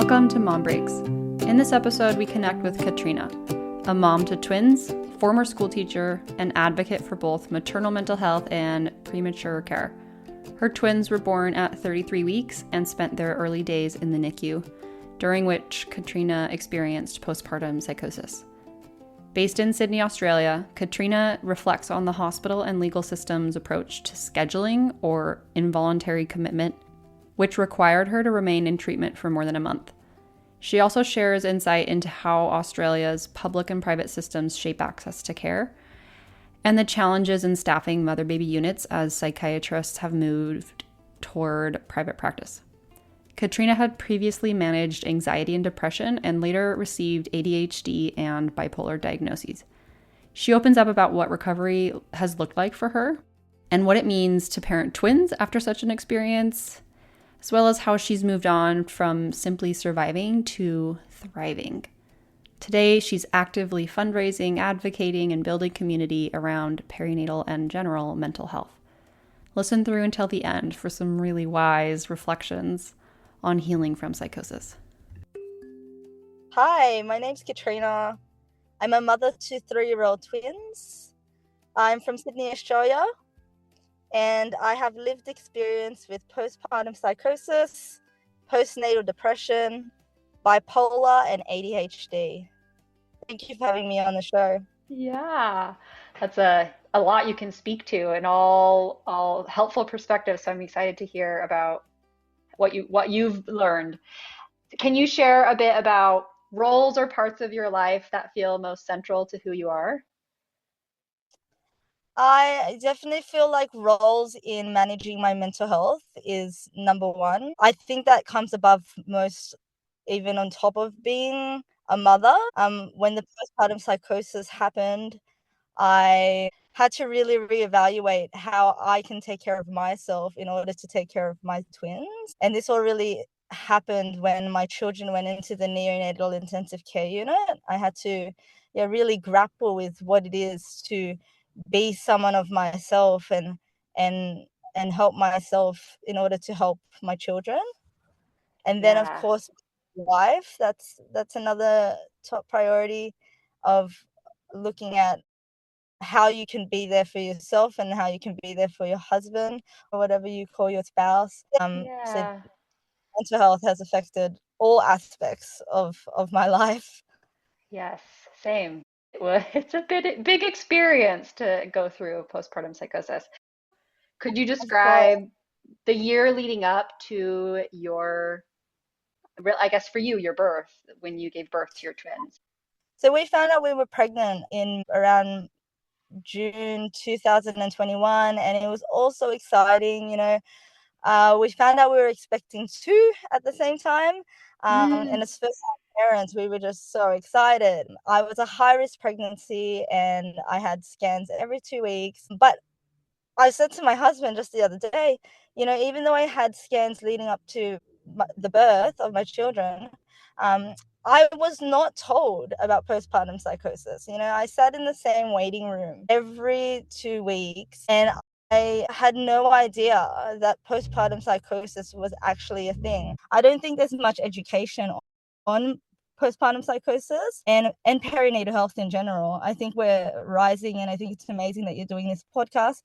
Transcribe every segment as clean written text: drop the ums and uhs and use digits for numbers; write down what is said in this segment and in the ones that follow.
Welcome to Mom Breaks. In this episode, we connect with Katrina, a mom to twins, former school teacher, and advocate for both maternal mental health and premature care. Her twins were born at 33 weeks and spent their early days in the NICU, during which Katrina experienced postpartum psychosis. Based in Sydney, Australia, Katrina reflects on the hospital and legal system's approach to scheduling or involuntary commitment, which required her to remain in treatment for more than a month. She also shares insight into how Australia's public and private systems shape access to care, and the challenges in staffing mother-baby units as psychiatrists have moved toward private practice. Katrina had previously managed anxiety and depression and later received ADHD and bipolar diagnoses. She opens up about what recovery has looked like for her and what it means to parent twins after such an experience, as well as how she's moved on from simply surviving to thriving. Today, she's actively fundraising, advocating, and building community around perinatal and general mental health. Listen through until the end for some really wise reflections on healing from psychosis. Hi, my name's Katrina. I'm a mother to 3-year-old twins. I'm from Sydney, Australia, and I have lived experience with postpartum psychosis, postnatal depression, bipolar, and ADHD. Thank you for having me on the show. Yeah, that's a lot you can speak to and all helpful perspectives. So I'm excited to hear about what you've learned. Can you share a bit about roles or parts of your life that feel most central to who you are? I definitely feel like roles in managing my mental health is number one. I think that comes above most, even on top of being a mother. When the postpartum psychosis happened, I had to really reevaluate how I can take care of myself in order to take care of my twins. And this all really happened when my children went into the neonatal intensive care unit. I had to really grapple with what it is to be someone of myself and and help myself in order to help my children. And then of Yeah, course wife, that's another top priority of looking at how you can be there for yourself and how you can be there for your husband or whatever you call your spouse. So yeah, mental health has affected all aspects of my life. yes, same. Well, it's a big experience to go through postpartum psychosis. Could you Of course. describe the year leading up to I guess for you, your birth, when you gave birth to your twins? So we found out we were pregnant in around June 2021, and it was also exciting. We found out we were expecting two at the same time, and Mm, as first-time parents, we were just so excited. I was a high-risk pregnancy, and I had scans every 2 weeks, but I said to my husband just the other day, even though I had scans leading up to the birth of my children, I was not told about postpartum psychosis. I sat in the same waiting room every 2 weeks, and I had no idea that postpartum psychosis was actually a thing. I don't think there's much education on postpartum psychosis and perinatal health in general. I think we're rising, and I think it's amazing that you're doing this podcast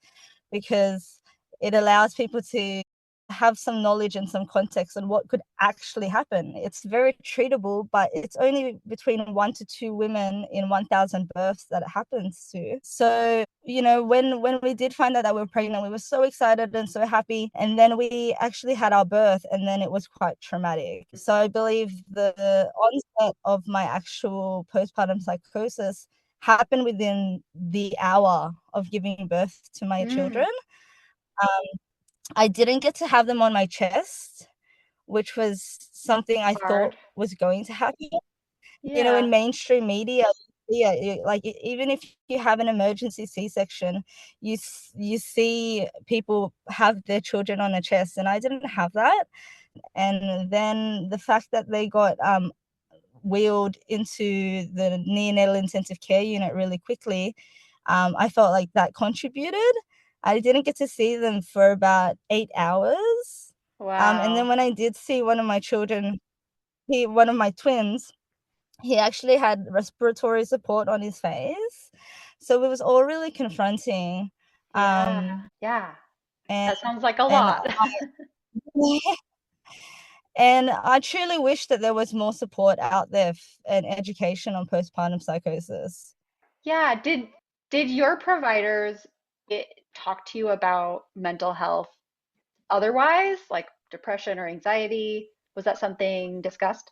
because it allows people to have some knowledge and some context on what could actually happen. It's very treatable, but it's only between 1 to 2 women in 1,000 births that it happens to. So, when we did find out that we were pregnant, we were so excited and so happy. And then we actually had our birth, and then it was quite traumatic. So I believe the onset of my actual postpartum psychosis happened within the hour of giving birth to my children. mm, I didn't get to have them on my chest, which was something I thought hard. was going to happen. In Yeah. mainstream media, yeah, even if you have an emergency C-section, you see people have their children on their chest, and I didn't have that. And then the fact that they got wheeled into the neonatal intensive care unit really quickly, I felt like that contributed. I didn't get to see them for about 8 hours. And then Wow. when I did see one of my children one of my twins, he actually had respiratory support on his face. So it was all really confronting. Yeah. Um, Yeah. and That sounds like a and lot. and I truly wish that there was more support out there and education on postpartum psychosis. Yeah. Did your providers talk to you about mental health otherwise, like depression or anxiety? Was that something discussed?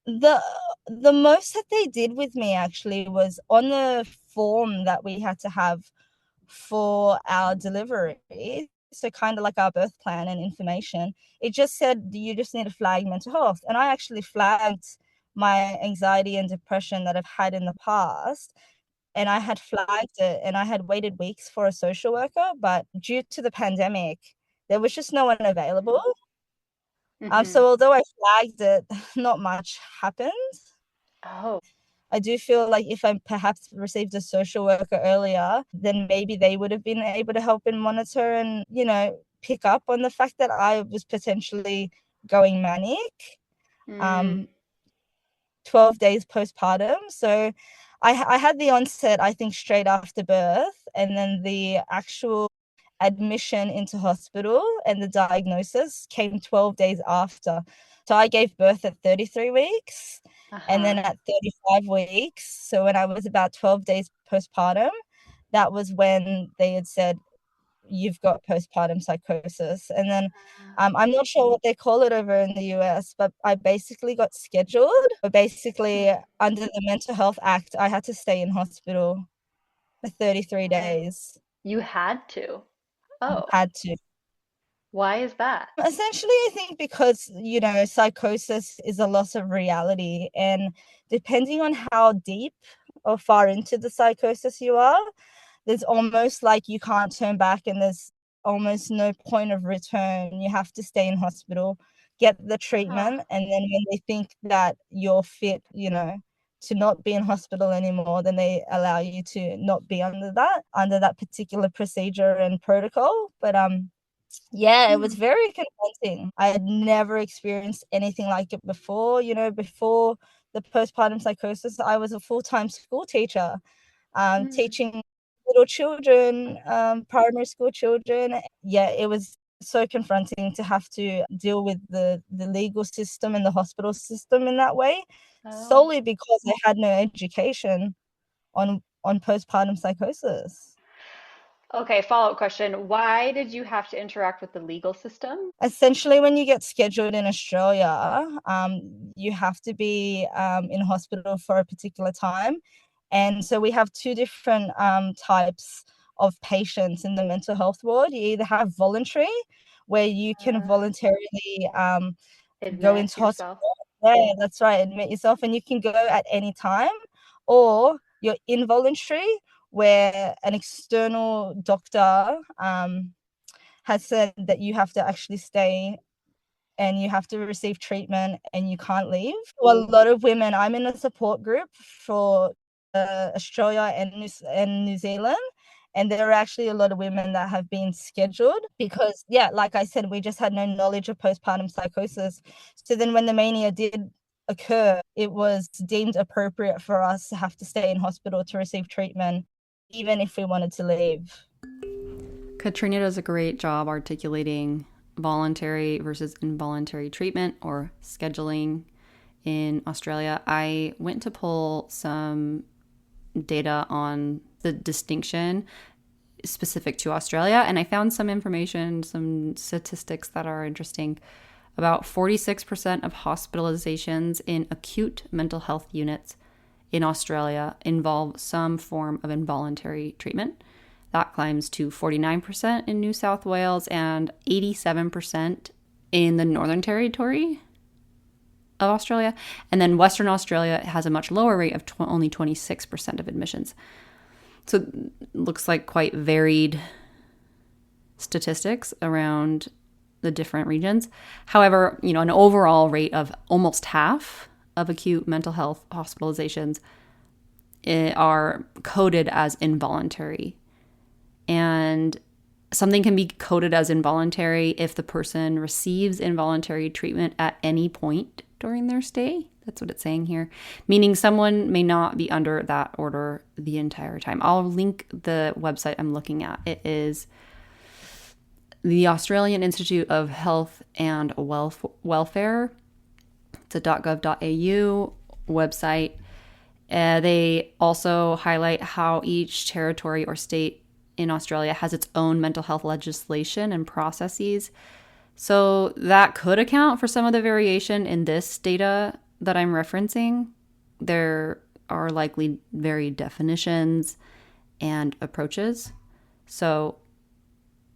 The the most that they did with me actually was on the form that we had to have for our delivery. So kind of like our birth plan and information. It just said you just need to flag mental health. And I actually flagged my anxiety and depression that I've had in the past. And I had flagged it and I had waited weeks for a social worker, but due to the pandemic, there was just no one available. Hmm. So although I flagged it, not much happened. Oh. I do feel like if I perhaps received a social worker earlier, then maybe they would have been able to help and monitor and, pick up on the fact that I was potentially going manic. Mm. Um, 12 days postpartum. So I had the onset, I think, straight after birth, and then the actual admission into hospital and the diagnosis came 12 days after. So I gave birth at 33 weeks and then Uh-huh. at 35 weeks. So when I was about 12 days postpartum, that was when they had said, you've got postpartum psychosis. And then I'm not sure what they call it over in the US, but I basically got scheduled. But basically, under the Mental Health Act, I had to stay in hospital for 33 Oh, days. you had to. Oh, Had to. why is that? Essentially, I think because, psychosis is a loss of reality. And depending on how deep or far into the psychosis you are, there's almost like you can't turn back and there's almost no point of return. You have to stay in hospital, get the Huh. treatment, and then when they think that you're fit, to not be in hospital anymore, then they allow you to not be under that particular procedure and protocol. But yeah, it was Hmm. very confronting. I had never experienced anything like it before. Before the postpartum psychosis, I was a full-time school teacher, Hmm. teaching little children, primary school children. Yeah, it was so confronting to have to deal with the legal system and the hospital system in that way, Oh. solely because I had no education on postpartum psychosis. Okay, follow-up question. Why did you have to interact with the legal system? Essentially, when you get scheduled in Australia, you have to be in hospital for a particular time. And so we have two different types of patients in the mental health ward. You either have voluntary, where you can Uh, voluntarily go Admit into yourself. hospital. Yeah, that's right. Admit yourself, and you can go at any time. Or you're involuntary, where an external doctor has said that you have to actually stay and you have to receive treatment and you can't leave. So a lot of women, I'm in a support group for Australia and New Zealand. And there are actually a lot of women that have been scheduled because, yeah, like I said, we just had no knowledge of postpartum psychosis. So then when the mania did occur, it was deemed appropriate for us to have to stay in hospital to receive treatment, even if we wanted to leave. Katrina does a great job articulating voluntary versus involuntary treatment or scheduling in Australia. I went to pull some data on the distinction specific to Australia, and I found some information, some statistics that are interesting. About 46% of hospitalizations in acute mental health units in Australia involve some form of involuntary treatment. That climbs to 49% in New South Wales and 87% in the Northern Territory of Australia. And then Western Australia has a much lower rate of only 26% of admissions. So it looks like quite varied statistics around the different regions. However, an overall rate of almost half of acute mental health hospitalizations are coded as involuntary. And something can be coded as involuntary if the person receives involuntary treatment at any point during their stay. That's what it's saying here, meaning someone may not be under that order the entire time. I'll link the website I'm looking at. It is the Australian Institute of Health and Welfare. It's a .gov.au website. They also highlight how each territory or state in Australia has its own mental health legislation and processes. So that could account for some of the variation in this data that I'm referencing. There are likely varied definitions and approaches. So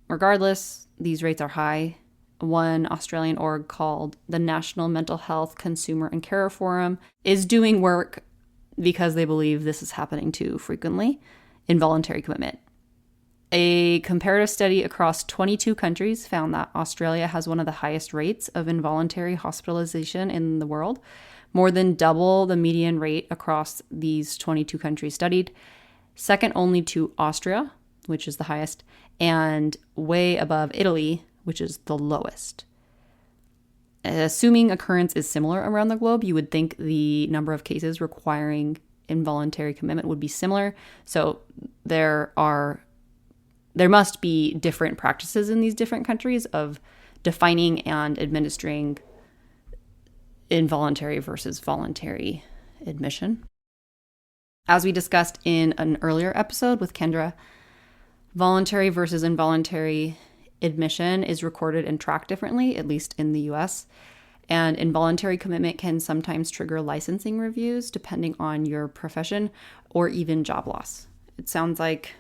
regardless, these rates are high. One Australian org called the National Mental Health Consumer and Care Forum is doing work because they believe this is happening too frequently. Involuntary commitment. A comparative study across 22 countries found that Australia has one of the highest rates of involuntary hospitalization in the world, more than double the median rate across these 22 countries studied, second only to Austria, which is the highest, and way above Italy, which is the lowest. Assuming occurrence is similar around the globe, you would think the number of cases requiring involuntary commitment would be similar. So there must be different practices in these different countries of defining and administering involuntary versus voluntary admission. As we discussed in an earlier episode with Kendra, voluntary versus involuntary admission is recorded and tracked differently, at least in the US. And involuntary commitment can sometimes trigger licensing reviews depending on your profession or even job loss. It sounds like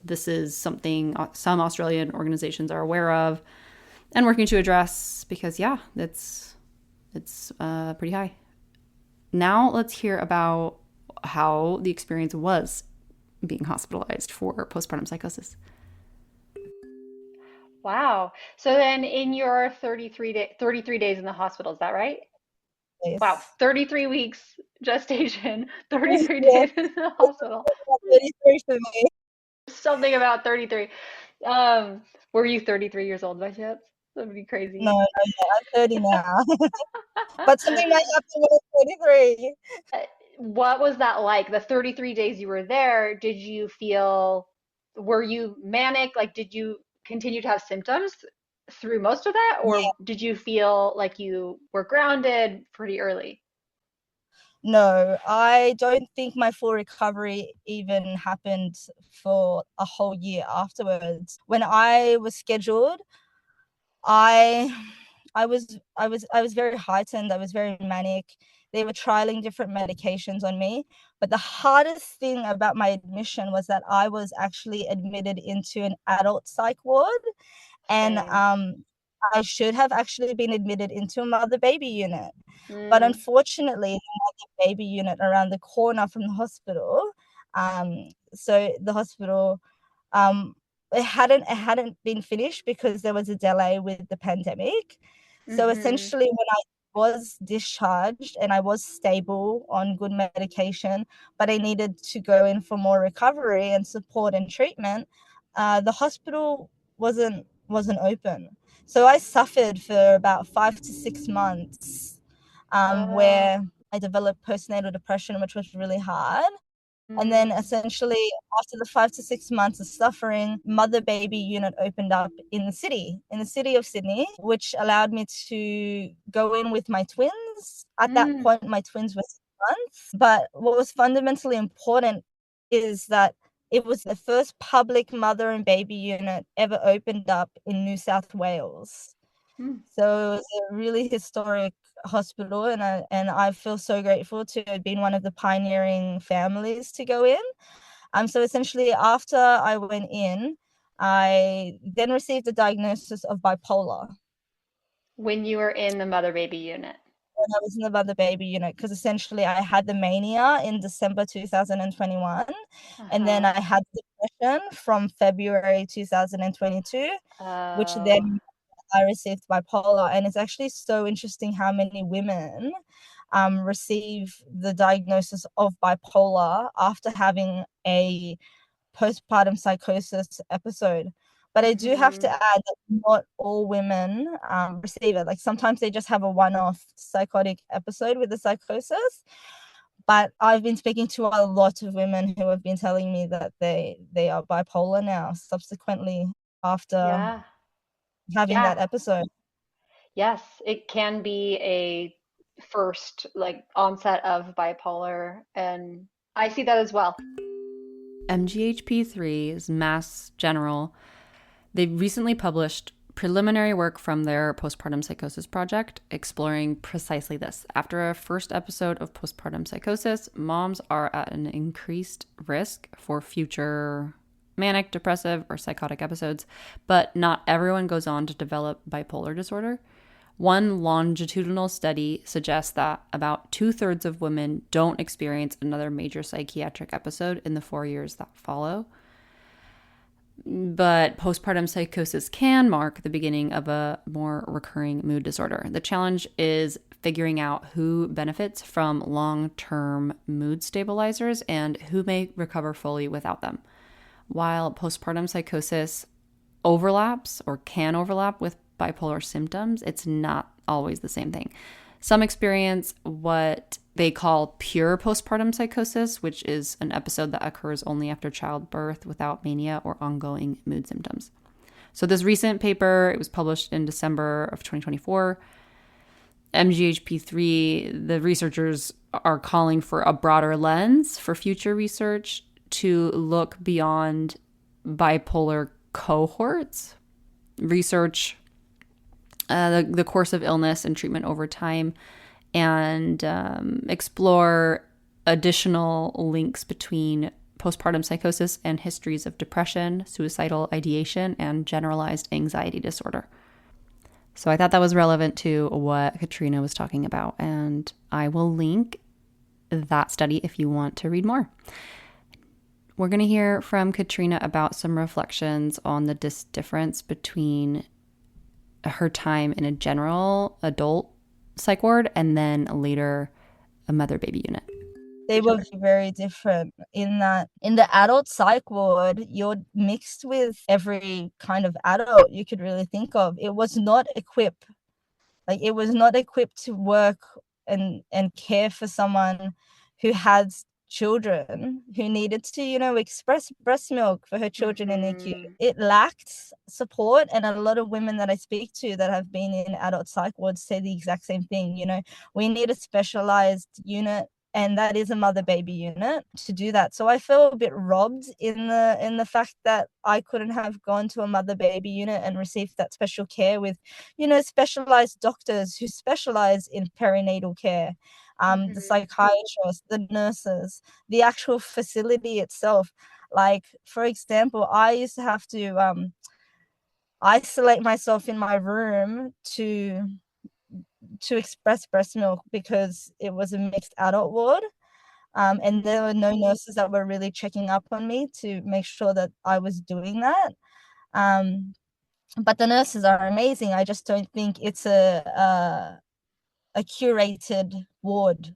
this is something some Australian organizations are aware of and working to address because, yeah, it's pretty high. Now let's hear about how the experience was being hospitalized for postpartum psychosis. Wow. So then in your 33 days in the hospital, is that right? Yes. Wow, 33 weeks gestation, 33 Yeah, days in the hospital. 33 for me. Something about 33. Um, were you 33 years old by chance? That would be crazy. No, I'm 30 now. But something might happen when I'm 33. What was that like? The 33 days you were there, were you manic? Like, did you continue to have symptoms through most of that? Yeah. Or did you feel like you were grounded pretty early? No, I don't think my full recovery even happened for a whole year afterwards. When I was scheduled, I I was very heightened. I was very manic. They were trialing different medications on me. But the hardest thing about my admission was that I was actually admitted into an adult psych ward. And Same. I should have actually been admitted into a mother baby unit. But Mm, unfortunately, the mother baby unit around the corner from the hospital, so the hospital, um, it hadn't been finished because there was a delay with the pandemic. So mm-hmm. essentially, when I was discharged and I was stable on good medication, but I needed to go in for more recovery and support and treatment, the hospital wasn't open. So I suffered for about 5 to 6 months, Oh. where I developed postnatal depression, which was really hard. And then Mm, essentially, after the 5 to 6 months of suffering, mother baby unit opened up in the city of Sydney, which allowed me to go in with my twins. At that mm, point, my twins were 6 months. But what was fundamentally important is that it was the first public mother and baby unit ever opened up in New South Wales. mm. So it was a really historic hospital, and I feel so grateful to have been one of the pioneering families to go in. So essentially, after I went in, I then received a diagnosis of bipolar When you were in the mother baby unit. when I was in the mother baby unit, because essentially I had the mania in December 2021, and then Uh-huh. I had depression from February 2022, which Oh. then I received bipolar. And it's actually so interesting how many women receive the diagnosis of bipolar after having a postpartum psychosis episode. But I do have to add that not all women receive it. Like sometimes they just have a one-off psychotic episode with the psychosis. But I've been speaking to a lot of women who have been telling me that they are bipolar now, subsequently after Yeah. having Yeah. that episode. Yes, it can be a first like onset of bipolar, and I see that as well. MGHP3 is Mass General. They recently published preliminary work from their postpartum psychosis project exploring precisely this. After a first episode of postpartum psychosis, moms are at an increased risk for future manic, depressive, or psychotic episodes, but not everyone goes on to develop bipolar disorder. One longitudinal study suggests that about 2/3 of women don't experience another major psychiatric episode in the 4 years that follow. But postpartum psychosis can mark the beginning of a more recurring mood disorder. The challenge is figuring out who benefits from long-term mood stabilizers and who may recover fully without them. While postpartum psychosis overlaps or can overlap with bipolar symptoms, it's not always the same thing. Some experience what they call pure postpartum psychosis, which is an episode that occurs only after childbirth without mania or ongoing mood symptoms. So this recent paper, it was published in December of 2024. MGHP3, the researchers are calling for a broader lens for future research to look beyond bipolar cohorts, research the course of illness and treatment over time, and explore additional links between postpartum psychosis and histories of depression, suicidal ideation, and generalized anxiety disorder. So I thought that was relevant to what Katrina was talking about, and I will link that study if you want to read more. We're going to hear from Katrina about some reflections on the difference between her time in a general adult psych ward and then later a mother-baby unit. They were very different in that in the adult psych ward, you're mixed with every kind of adult you could really think of. It was not equipped to work and care for someone who had children who needed to, express breast milk for her children in NICU. It lacked support, and a lot of women that I speak to that have been in adult psych wards say the exact same thing. We need a specialized unit, and that is a mother baby unit to do that. So I feel a bit robbed in the fact that I couldn't have gone to a mother baby unit and received that special care with, specialized doctors who specialize in perinatal care, the psychiatrists, the nurses, the actual facility itself. Like, for example, I used to have to isolate myself in my room to express breast milk because it was a mixed adult ward. And there were no nurses that were really checking up on me to make sure that I was doing that. But the nurses are amazing. I just don't think it's a curated ward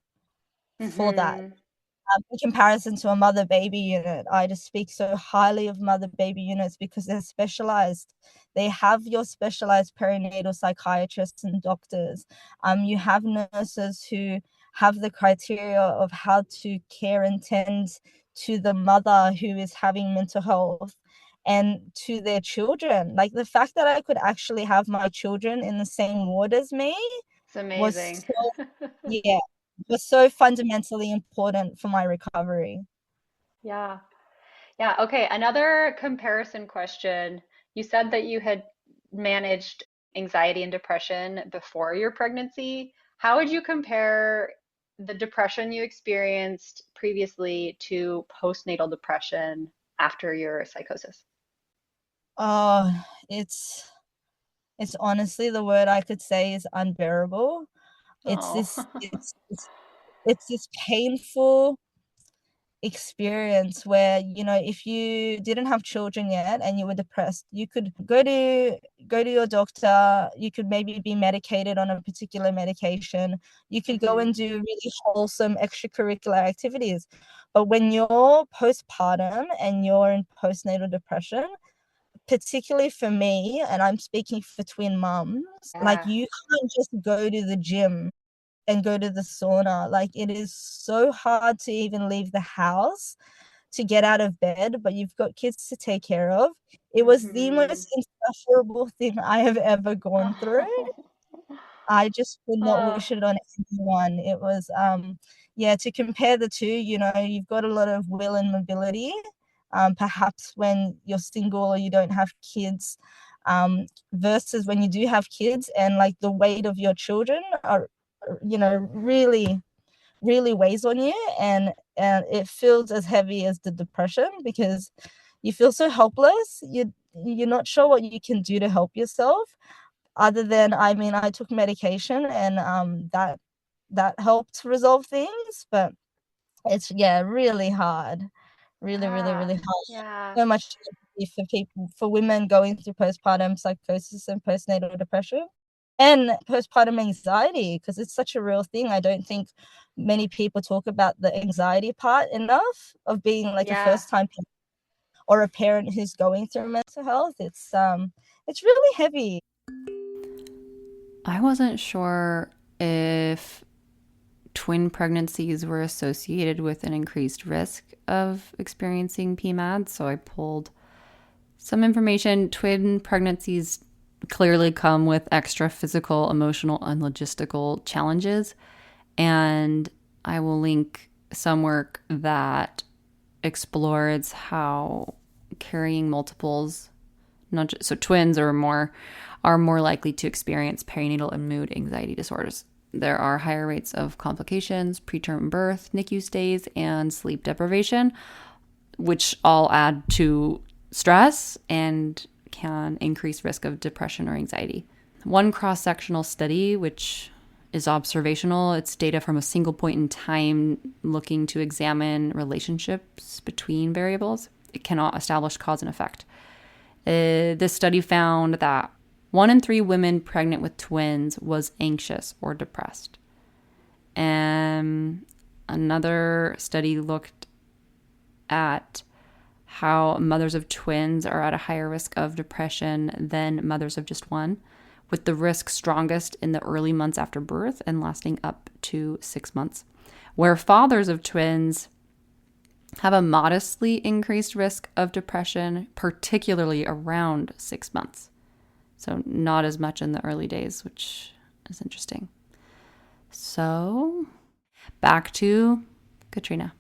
for that. In comparison to a mother baby unit, I just speak so highly of mother baby units because they're specialized. They have your specialized perinatal psychiatrists and doctors. You have nurses who have the criteria of how to care and tend to the mother who is having mental health and to their children. Like, the fact that I could actually have my children in the same ward as me It's amazing. was so fundamentally important for my recovery. Yeah. Yeah. Okay. Another comparison question. You said that you had managed anxiety and depression before your pregnancy. How would you compare the depression you experienced previously to postnatal depression after your psychosis? Oh, it's honestly, the word I could say is unbearable. It's Oh. this it's this painful experience where, if you didn't have children yet and you were depressed, you could go to your doctor, you could maybe be medicated on a particular medication, you could go and do really wholesome extracurricular activities. But when you're postpartum and you're in postnatal depression, particularly for me, and I'm speaking for twin mums, like Yeah. you can't just go to the gym and go to the sauna. Like it is so hard to even leave the house to get out of bed, but you've got kids to take care of. It was the Hmm. most insufferable thing I have ever gone through. I just would not Oh, wish it on anyone. It was, yeah, to compare the two, you've got a lot of will and mobility. Perhaps when you're single or you don't have kids, versus when you do have kids, and like the weight of your children are, really, really weighs on you, and it feels as heavy as the depression because you feel so helpless. You're not sure what you can do to help yourself, other than, I mean, I took medication, and that helped resolve things, but it's, yeah, really hard. Really, really, yeah. really hard. Yeah. So much empathy for people, for women going through postpartum psychosis and postnatal depression and postpartum anxiety, because it's such a real thing. I don't think many people talk about the anxiety part enough of being like a Yeah. first time parent or a parent who's going through mental health. It's really heavy. I wasn't sure if twin pregnancies were associated with an increased risk of experiencing PMAD, so I pulled some information. Twin pregnancies clearly come with extra physical, emotional, and logistical challenges, and I will link some work that explores how carrying multiples, not just, so twins are more likely to experience perinatal and mood anxiety disorders. There are higher rates of complications, preterm birth, NICU stays, and sleep deprivation, which all add to stress and can increase risk of depression or anxiety. One cross-sectional study, which is observational, it's data from a single point in time looking to examine relationships between variables. It cannot establish cause and effect. This study found that 1 in 3 women pregnant with twins was anxious or depressed. And another study looked at how mothers of twins are at a higher risk of depression than mothers of just one, with the risk strongest in the early months after birth and lasting up to 6 months, where fathers of twins have a modestly increased risk of depression, particularly around 6 months. So not as much in the early days, which is interesting. So back to Katrina.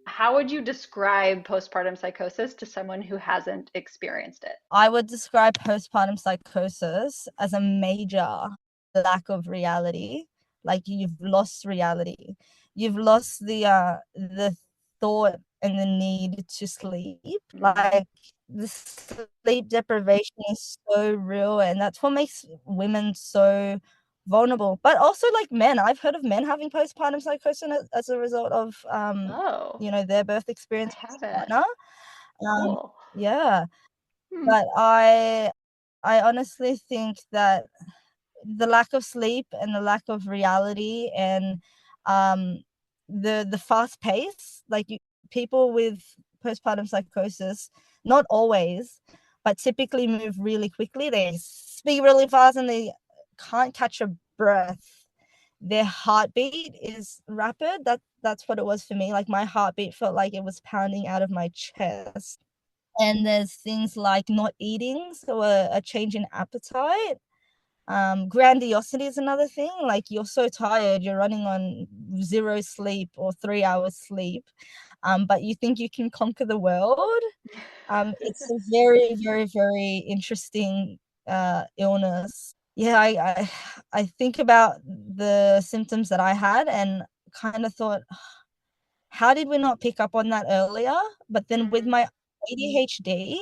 How would you describe postpartum psychosis to someone who hasn't experienced it? I would describe postpartum psychosis as a major lack of reality. Like you've lost reality. You've lost the thought and the need to sleep. Mm. Like the sleep deprivation is so real, and that's what makes women so vulnerable. But also like men. I've heard of men having postpartum psychosis as a result of Oh, their birth I experience with haven't. partner. Cool. Yeah. Hmm. But I honestly think that the lack of sleep and the lack of reality and um the fast pace, like people with postpartum psychosis, not always, but typically move really quickly. They speak really fast and they can't catch a breath. Their heartbeat is rapid. That's what it was for me. Like my heartbeat felt like it was pounding out of my chest. And there's things like not eating, so a change in appetite. Grandiosity is another thing. Like you're so tired, you're running on 0 sleep or 3 hours sleep, but you think you can conquer the world. It's a very, very, very interesting illness. Yeah, I think about the symptoms that I had and kind of thought, how did we not pick up on that earlier? But then with Mm. my ADHD,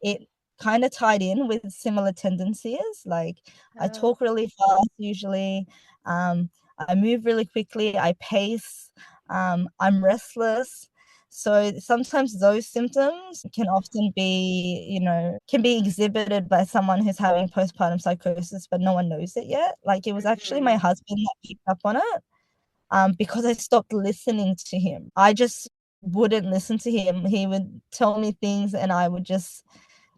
it kind of tied in with similar tendencies. Like I Oh. talk really fast usually, I move really quickly, I pace, I'm restless. So sometimes those symptoms can often be, can be exhibited by someone who's having postpartum psychosis, but no one knows it yet. Like it was actually my Mhm. husband that picked up on it, because I stopped listening to him. I just wouldn't listen to him. He would tell me things and I would just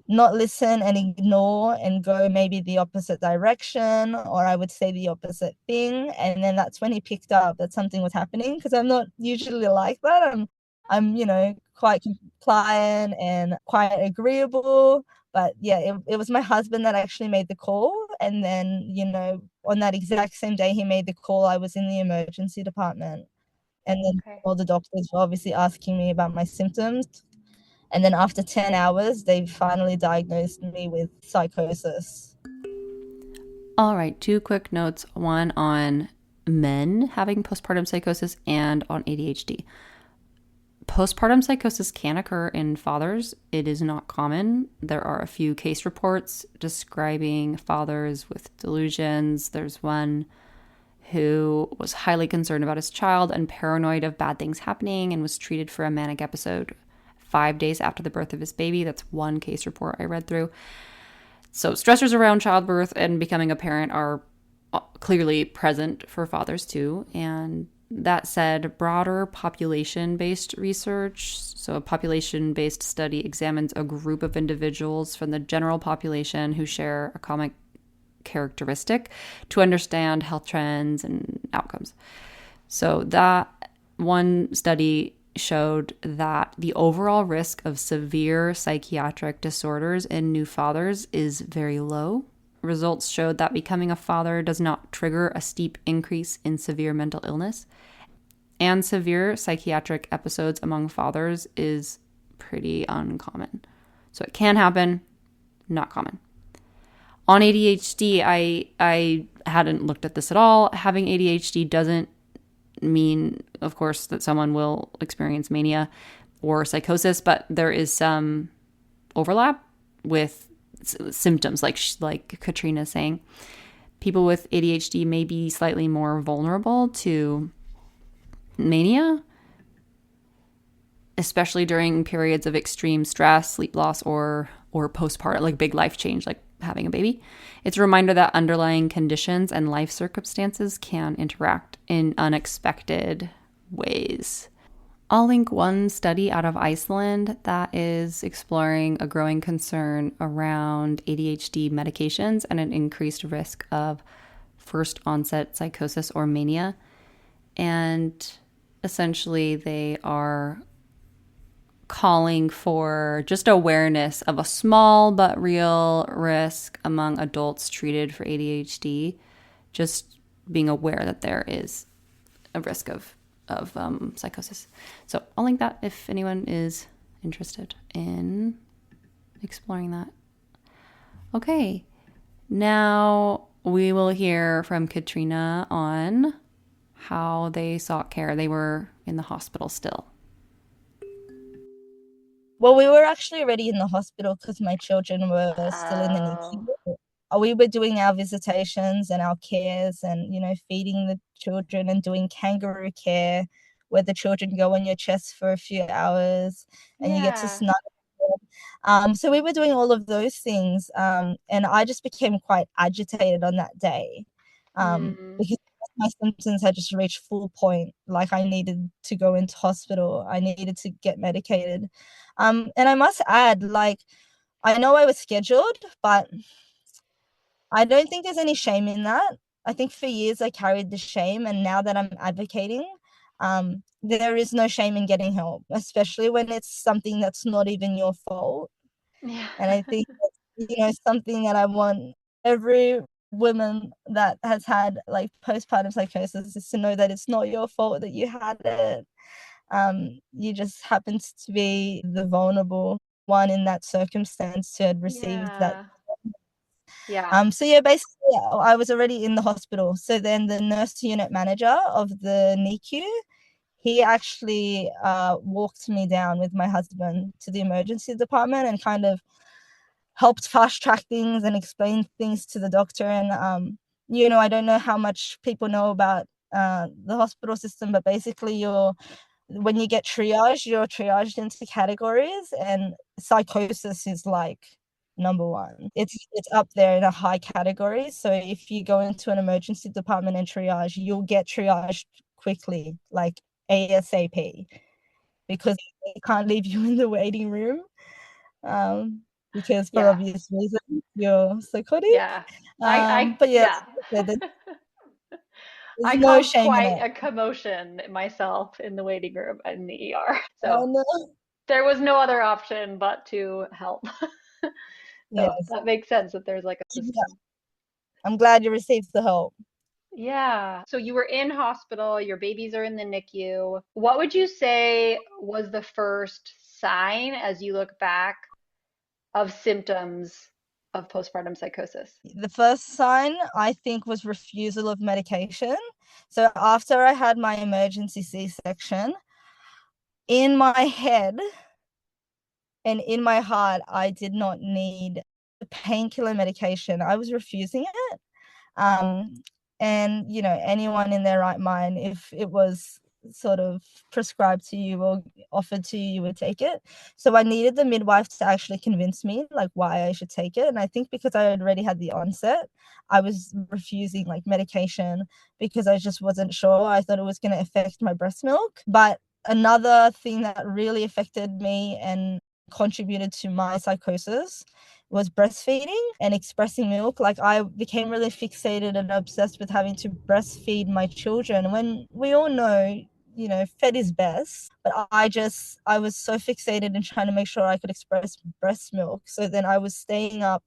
not listen and ignore and go maybe the opposite direction, or I would say the opposite thing. And then that's when he picked up that something was happening, because I'm not usually like that. I'm quite compliant and quite agreeable. But yeah, it was my husband that actually made the call. And then, on that exact same day he made the call, I was in the emergency department. And then Okay. all the doctors were obviously asking me about my symptoms. And then after 10 hours, they finally diagnosed me with psychosis. All right, two quick notes. One on men having postpartum psychosis and on ADHD. Postpartum psychosis can occur in fathers. It is not common. There are a few case reports describing fathers with delusions. There's one who was highly concerned about his child and paranoid of bad things happening and was treated for a manic episode 5 days after the birth of his baby. That's one case report I read through. So stressors around childbirth and becoming a parent are clearly present for fathers too. And that said, broader population-based research, so a population-based study examines a group of individuals from the general population who share a common characteristic to understand health trends and outcomes. So that one study showed that the overall risk of severe psychiatric disorders in new fathers is very low. Results showed that becoming a father does not trigger a steep increase in severe mental illness, and severe psychiatric episodes among fathers is pretty uncommon. So it can happen, not common. On ADHD, I hadn't looked at this at all. Having ADHD doesn't mean, of course, that someone will experience mania or psychosis, but there is some overlap with symptoms, like Katrina saying. People with ADHD may be slightly more vulnerable to mania, especially during periods of extreme stress, sleep loss, or postpartum, like big life change, like having a baby. It's a reminder that underlying conditions and life circumstances can interact in unexpected ways. I'll link one study out of Iceland that is exploring a growing concern around ADHD medications and an increased risk of first onset psychosis or mania. And essentially they are calling for just awareness of a small but real risk among adults treated for ADHD, just being aware that there is a risk of psychosis. So I'll link that if anyone is interested in exploring that. Okay, now we will hear from Katrina on how they sought care. They were in the hospital still. Well, we were actually already in the hospital because my children were still in the Oh, NICU. We were doing our visitations and our cares and, feeding the children and doing kangaroo care, where the children go on your chest for a few hours and you get to yeah. snuggle them. So we were doing all of those things. And I just became quite agitated on that day, Mm. because my symptoms had just reached full point. Like I needed to go into hospital. I needed to get medicated. And I must add, like, I know I was scheduled, but I don't think there's any shame in that. I think for years I carried the shame, and now that I'm advocating, there is no shame in getting help, especially when it's something that's not even your fault. Yeah. And I think that's, something that I want every woman that has had like postpartum psychosis is to know that it's not your fault that you had it. You just happened to be the vulnerable one in that circumstance to have received that. Yeah. Yeah. So yeah, basically, yeah, I was already in the hospital. So then the nurse unit manager of the NICU, he actually walked me down with my husband to the emergency department and kind of helped fast track things and explain things to the doctor. And I don't know how much people know about the hospital system, but basically when you get triaged, you're triaged into categories, and psychosis is like number one. It's up there in a high category. So if you go into an emergency department and triage, you'll get triaged quickly, like ASAP. because they can't leave you in the waiting room, because for Yeah. obvious reasons you're psychotic. Yeah. I But yeah, yeah. like I said, there's I no caused shame in quite it. a commotion myself in the waiting room in the ER. Oh So no. there was no other option but to help. So Yes. that makes sense that there's like a Yeah. system. I'm glad you received the help. Yeah. So you were in hospital, your babies are in the NICU. What would you say was the first sign as you look back of symptoms of postpartum psychosis? The first sign, I think, was refusal of medication. So after I had my emergency C-section, in my head and in my heart, I did not need painkiller medication. I was refusing it. Um, and anyone in their right mind, if it was sort of prescribed to you or offered to you, you would take it. So I needed the midwife to actually convince me like why I should take it. And I think because I had already had the onset, I was refusing like medication because I just wasn't sure. I thought it was going to affect my breast milk. But another thing that really affected me and contributed to my psychosis was breastfeeding and expressing milk. Like I became really fixated and obsessed with having to breastfeed my children when we all know, fed is best. But I was so fixated in trying to make sure I could express breast milk. So then I was staying up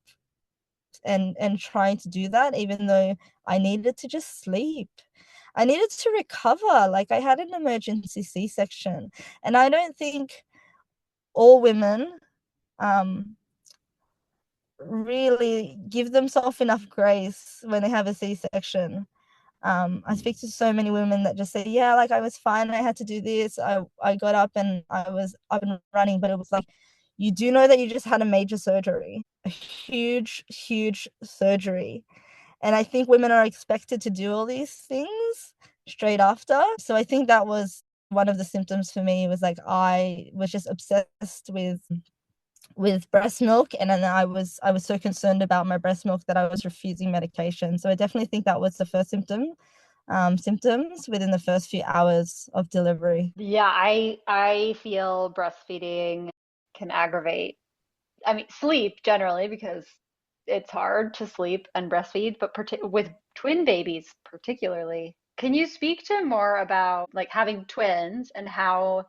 and trying to do that, even though I needed to just sleep. I needed to recover. Like I had an emergency C-section. And I don't think all women um really give themselves enough grace when they have a C-section. I speak to so many women that just say, yeah, like I was fine. I had to do this. I got up and I was up and running, but it was like, you do know that you just had a major surgery, a huge, huge surgery. And I think women are expected to do all these things straight after. So I think that was one of the symptoms for me was like, I was just obsessed with breast milk, and then I was so concerned about my breast milk that I was refusing medication. So I definitely think that was the first symptoms within the first few hours of delivery. Yeah, I feel breastfeeding can aggravate. I mean, sleep generally because it's hard to sleep and breastfeed, but with twin babies particularly. Can you speak to more about like having twins and how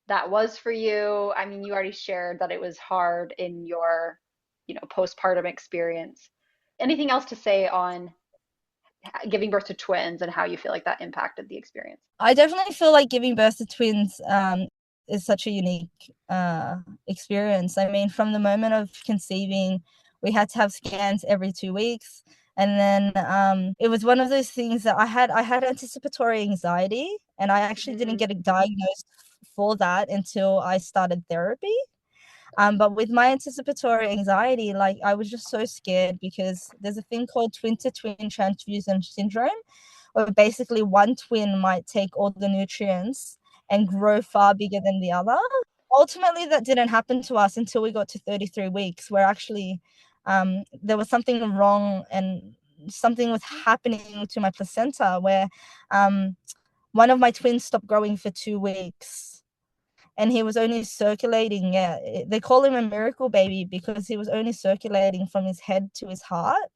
that was for you? I mean, you already shared that it was hard in your, postpartum experience. Anything else to say on giving birth to twins and how you feel like that impacted the experience? I definitely feel like giving birth to twins is such a unique experience. I mean, from the moment of conceiving, we had to have scans every 2 weeks. And then it was one of those things that I had anticipatory anxiety, and I actually didn't Hmm. get diagnosed for that until I started therapy. But with my anticipatory anxiety, like I was just so scared because there's a thing called twin to twin transfusion syndrome, where basically one twin might take all the nutrients and grow far bigger than the other. Ultimately, that didn't happen to us until we got to 33 weeks, where actually there was something wrong and something was happening to my placenta, where um, one of my twins stopped growing for 2 weeks and he was only circulating. Yeah, they call him a miracle baby because he was only circulating from his head to his heart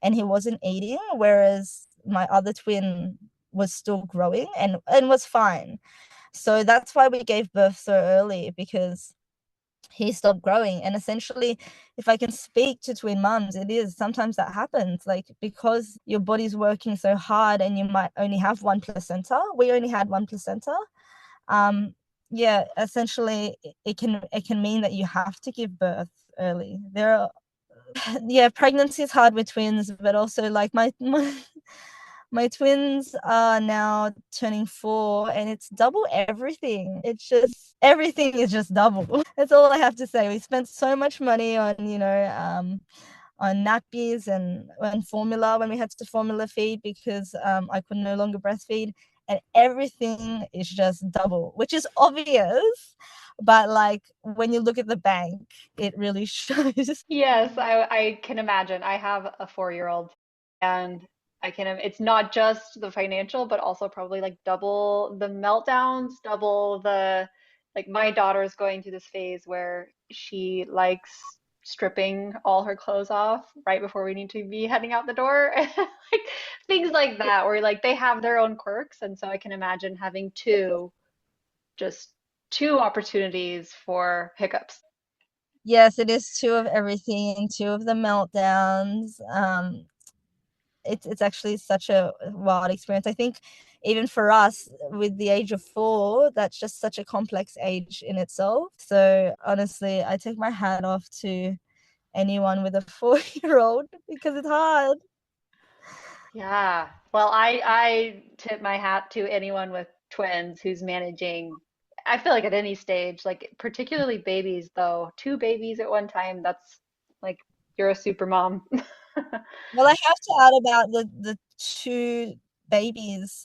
and he wasn't eating, whereas my other twin was still growing and was fine. So that's why we gave birth so early, because he stopped growing. And essentially, if I can speak to twin mums, it is sometimes that happens, like because your body's working so hard and you might only have one placenta. We only had one placenta. um yeah, essentially it can mean that you have to give birth early. There are yeah, pregnancy is hard with twins, but also like my twins are now turning 4 and it's double everything. It's just everything is just double. That's all I have to say. We spent so much money on on nappies and formula when we had to formula feed because I could no longer breastfeed, and everything is just double, which is obvious, but like when you look at the bank, it really shows. Yes, I can imagine. I have a 4-year-old and it's not just the financial, but also probably like double the meltdowns, double the Like my daughter's going through this phase where she likes stripping all her clothes off right before we need to be heading out the door. Like things like that, where like they have their own quirks. And so I can imagine having just two opportunities for hiccups. Yes, it is two of everything, two of the meltdowns. It's actually such a wild experience. I think even for us with the age of 4, that's just such a complex age in itself. So honestly, I take my hat off to anyone with a 4-year-old because it's hard. Yeah. Well, I tip my hat to anyone with twins who's managing. I feel like at any stage, like particularly babies though, two babies at one time, that's like you're a super mom. Well, I have to add about the two babies.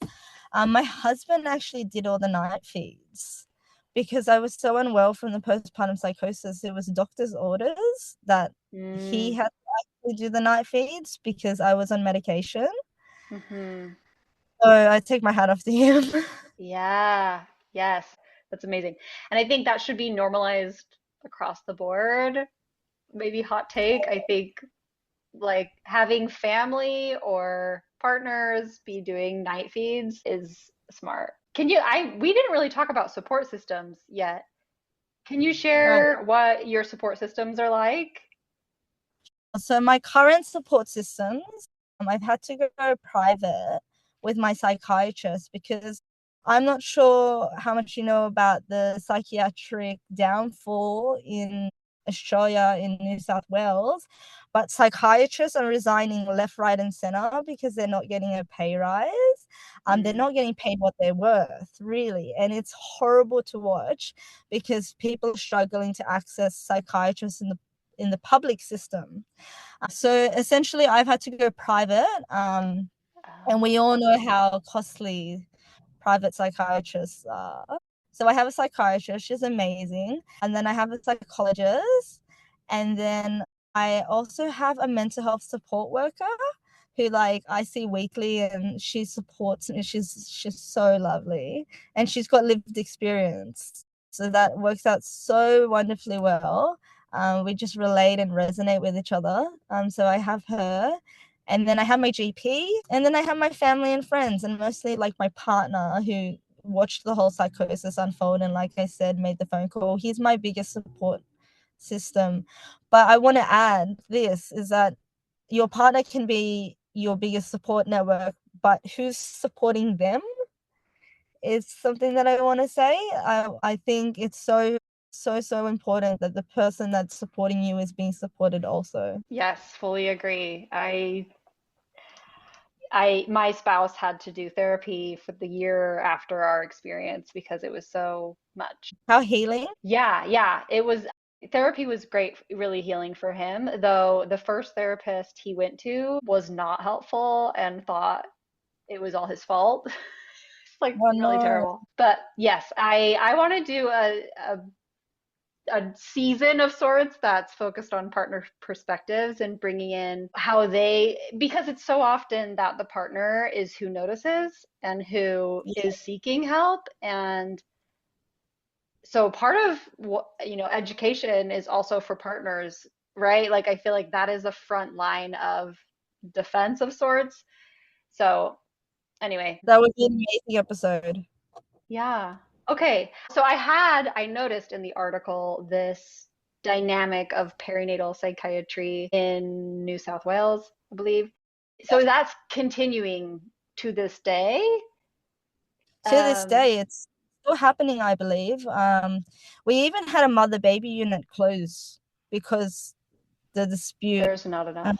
My husband actually did all the night feeds because I was so unwell from the postpartum psychosis. It was doctor's orders that he Mm, had to actually do the night feeds because I was on medication. hmm. So I take my hat off to him. Yeah. Yes. That's amazing. And I think that should be normalized across the board. Maybe hot take. I think like having family or partners be doing night feeds is smart. We didn't really talk about support systems yet. Can you Right. share what your support systems are like? So my current support systems, I've had to go private with my psychiatrist because I'm not sure how much you know about the psychiatric downfall in Australia, in New South Wales, but psychiatrists are resigning left, right, and center because they're not getting a pay rise. They're Mm, not getting paid what they're worth, really, and it's horrible to watch because people are struggling to access psychiatrists in the public system. So essentially, I've had to go private, and we oh, all know how costly private psychiatrists are. So I have a psychiatrist, she's amazing, and then I have a psychologist, and then I also have a mental health support worker who like I see weekly and she supports me. She's so lovely and she's got lived experience. So that works out so wonderfully well. We just relate and resonate with each other. So I have her, and then I have my GP, and then I have my family and friends, and mostly like my partner who watched the whole psychosis unfold and, like I said, made the phone call. He's my biggest support system. But I want to add this is that your partner can be your biggest support network, but who's supporting them is something that I want to say. I think it's so important that the person that's supporting you is being supported also. yes, fully agree. My spouse had to do therapy for the year after our experience because it was so much. How healing. Yeah, yeah, therapy was great, really healing for him, though the first therapist he went to was not helpful and thought it was all his fault. It's like Oh really no. terrible. But yes, I want to do a season of sorts that's focused on partner perspectives and bringing in how they, because it's so often that the partner is who notices and who Yeah, is seeking help. And so part of what, education is also for partners, right? Like I feel like that is a front line of defense of sorts. So anyway, that would be an amazing episode. yeah. Okay. So I noticed in the article this dynamic of perinatal psychiatry in New South Wales, I believe. So Yes. that's continuing to this day. To this Um, day, it's still happening, I believe. We even had a mother baby unit close because the dispute. there's not enough. Um,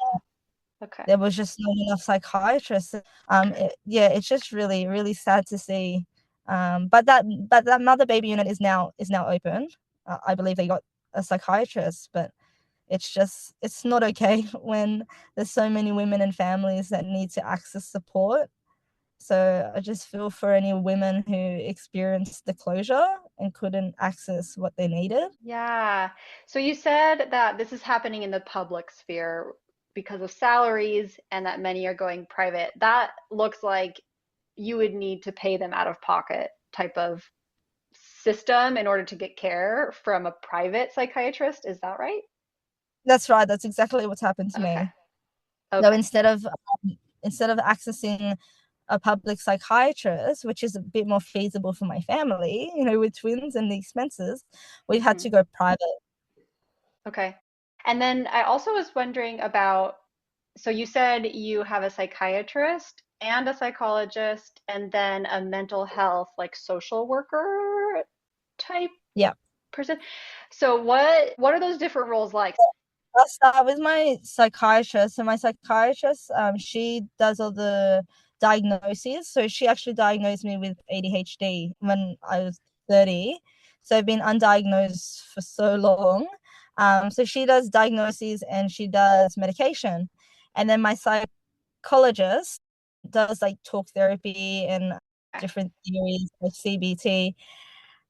Okay. there was just not enough psychiatrists. Okay. Yeah, it's just really, really sad to see. But that mother baby unit is now open. I believe they got a psychiatrist, but it's not okay when there's so many women and families that need to access support. So I just feel for any women who experienced the closure and couldn't access what they needed. Yeah. So you said that this is happening in the public sphere because of salaries and that many are going private. That looks like you would need to pay them out of pocket type of system in order to get care from a private psychiatrist. Is that right? That's right. That's exactly what's happened to Okay. me. So Okay. instead of accessing a public psychiatrist, which is a bit more feasible for my family, with twins and the expenses, we've had Hmm. to go private. Okay. And then I also was wondering about, so you said you have a psychiatrist and a psychologist and then a mental health, like social worker type Yeah. person. So what are those different roles like? I'll start with my psychiatrist. So my psychiatrist, she does all the diagnoses. So she actually diagnosed me with ADHD when I was 30. So I've been undiagnosed for so long. So she does diagnoses and she does medication. And then my psychologist does like talk therapy and different theories like CBT.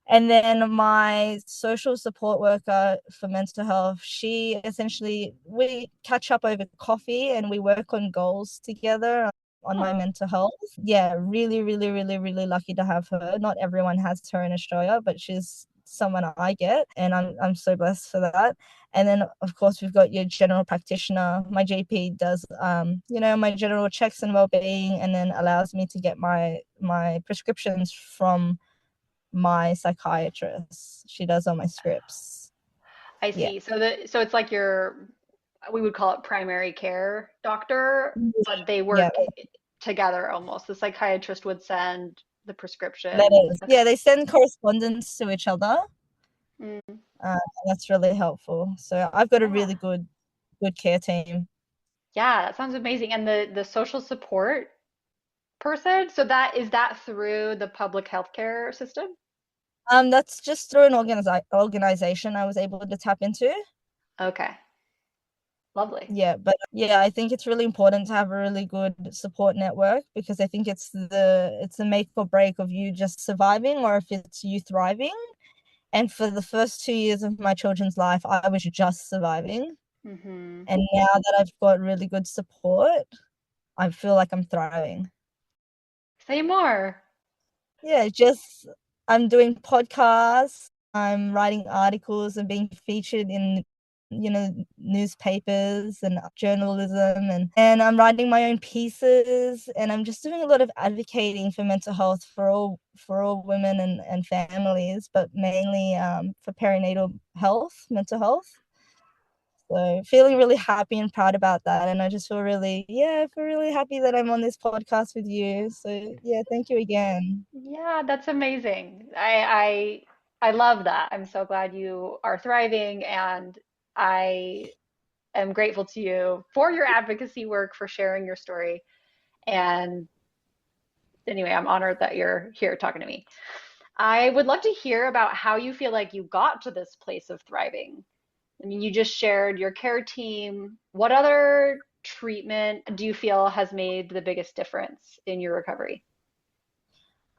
And then my social support worker for mental health, she essentially, we catch up over coffee and we work on goals together on my Oh, mental health. Yeah, really, really, really, really lucky to have her. Not everyone has her in Australia, but she's someone I get, and I'm so blessed for that. And then of course we've got your general practitioner. My GP does my general checks and well-being, and then allows me to get my prescriptions from my psychiatrist. She does all my scripts. I Yeah. see. So it's like your, we would call it primary care doctor, but they Yeah. work together almost. The psychiatrist would send the prescription. Letters. Okay. Yeah, they send correspondence to each other. Mm, That's really helpful. So I've got a yeah. really good care team. Yeah, that sounds amazing. And the social support person, so that is that through the public healthcare system? That's just through an organization I was able to tap into. Okay. Lovely. Yeah, but yeah, I think it's really important to have a really good support network, because I think it's the make or break of you just surviving or if it's you thriving. And for the first 2 years of my children's life, I was just surviving. Hmm. And now that I've got really good support, I feel like I'm thriving. Say more. Yeah, just I'm doing podcasts, I'm writing articles and being featured in newspapers and journalism, and I'm writing my own pieces, and I'm just doing a lot of advocating for mental health for all women and families, but mainly for perinatal health, mental health. So feeling really happy and proud about that. And I just feel really happy that I'm on this podcast with you. So yeah, thank you again. Yeah, that's amazing. I love that. I'm so glad you are thriving, and I am grateful to you for your advocacy work, for sharing your story. And anyway, I'm honored that you're here talking to me. I would love to hear about how you feel like you got to this place of thriving. I mean, you just shared your care team. What other treatment do you feel has made the biggest difference in your recovery?